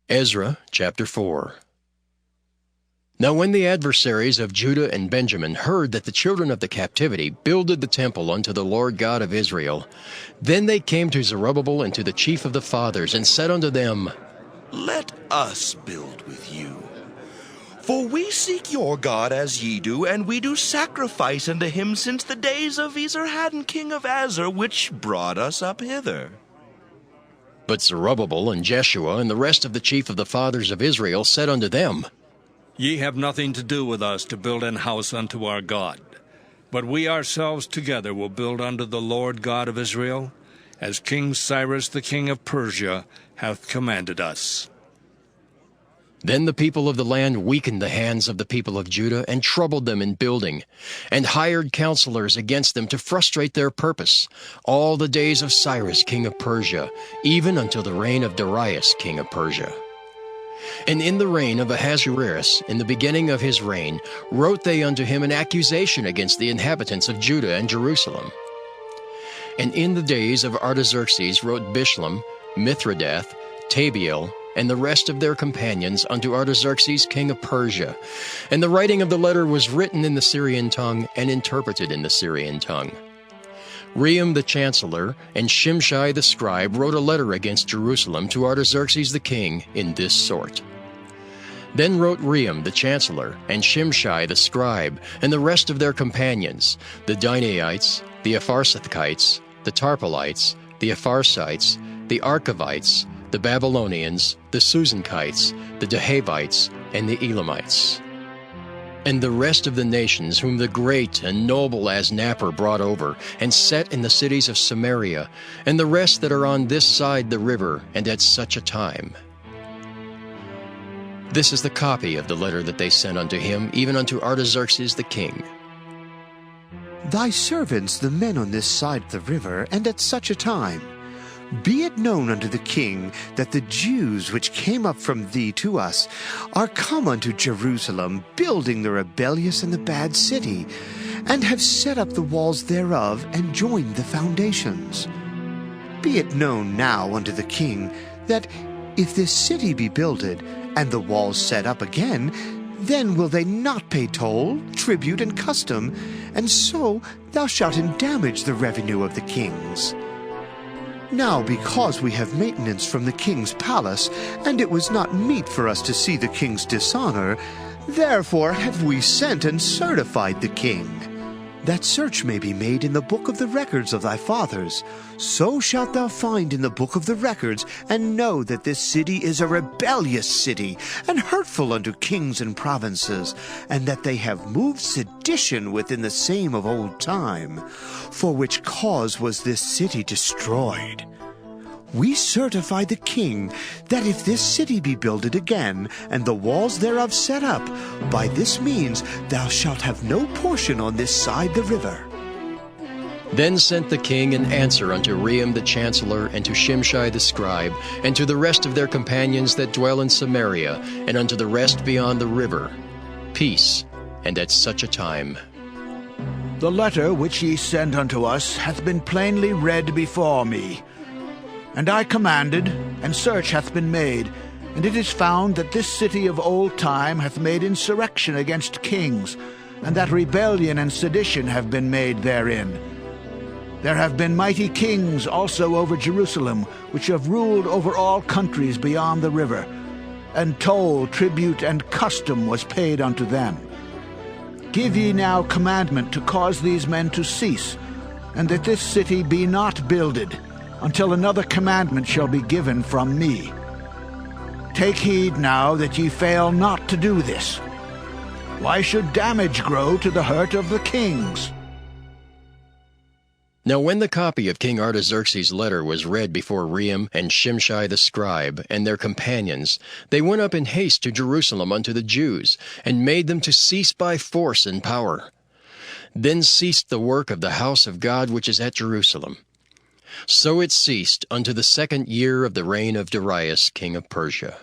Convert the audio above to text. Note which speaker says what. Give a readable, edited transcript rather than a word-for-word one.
Speaker 1: Ezra chapter 4. Now when the adversaries of Judah and Benjamin heard that the children of the captivity builded the temple unto the Lord God of Israel, then they came to Zerubbabel and to the chief of the fathers, and said unto them,
Speaker 2: Let us build with you. For we seek your God as ye do, and we do sacrifice unto him since the days of Ezra king of Azor, which brought us up hither.
Speaker 1: But Zerubbabel and Jeshua and the rest of the chief of the fathers of Israel said unto them,
Speaker 3: Ye have nothing to do with us to build an house unto our God, but we ourselves together will build unto the Lord God of Israel, as King Cyrus the king of Persia hath commanded us.
Speaker 1: Then the people of the land weakened the hands of the people of Judah, and troubled them in building, and hired counselors against them to frustrate their purpose, all the days of Cyrus king of Persia, even until the reign of Darius king of Persia. And in the reign of Ahasuerus, in the beginning of his reign, wrote they unto him an accusation against the inhabitants of Judah and Jerusalem. And in the days of Artaxerxes wrote Bishlam, Mithridath, Tabiel, and the rest of their companions unto Artaxerxes king of Persia. And the writing of the letter was written in the Syrian tongue, and interpreted in the Syrian tongue. Rehum the chancellor and Shimshai the scribe wrote a letter against Jerusalem to Artaxerxes the king in this sort. Then wrote Rehum the chancellor and Shimshai the scribe and the rest of their companions, the Dinaites, the Apharsathites, the Tarpelites, the Apharsites, the Archavites, the Babylonians, the Susankites, the Dahavites, and the Elamites, and the rest of the nations whom the great and noble Asnapper brought over, and set in the cities of Samaria, and the rest that are on this side the river, and at such a time. This is the copy of the letter that they sent unto him, even unto Artaxerxes the king.
Speaker 4: Thy servants, the men on this side the river, and at such a time, be it known unto the king that the Jews which came up from thee to us are come unto Jerusalem, building the rebellious and the bad city, and have set up the walls thereof, and joined the foundations. Be it known now unto the king that if this city be builded, and the walls set up again, then will they not pay toll, tribute, and custom, and so thou shalt endamage the revenue of the kings. Now because we have maintenance from the king's palace, and it was not meet for us to see the king's dishonor, therefore have we sent and certified the king, that search may be made in the book of the records of thy fathers. So shalt thou find in the book of the records, and know that this city is a rebellious city, and hurtful unto kings and provinces, and that they have moved sedition within the same of old time, for which cause was this city destroyed. We certify the king that if this city be builded again, and the walls thereof set up, by this means thou shalt have no portion on this side the river.
Speaker 1: Then sent the king an answer unto Rehum the chancellor, and to Shimshai the scribe, and to the rest of their companions that dwell in Samaria, and unto the rest beyond the river, Peace, and at such a time.
Speaker 5: The letter which ye send unto us hath been plainly read before me. And I commanded, and search hath been made, and it is found that this city of old time hath made insurrection against kings, and that rebellion and sedition have been made therein. There have been mighty kings also over Jerusalem, which have ruled over all countries beyond the river, and toll, tribute, and custom was paid unto them. Give ye now commandment to cause these men to cease, and that this city be not builded, until another commandment shall be given from me. Take heed now that ye fail not to do this. Why should damage grow to the hurt of the kings?
Speaker 1: Now when the copy of King Artaxerxes' letter was read before Rehum and Shimshai the scribe and their companions, they went up in haste to Jerusalem unto the Jews, and made them to cease by force and power. Then ceased the work of the house of God which is at Jerusalem. So it ceased unto the 2nd year of the reign of Darius king of Persia.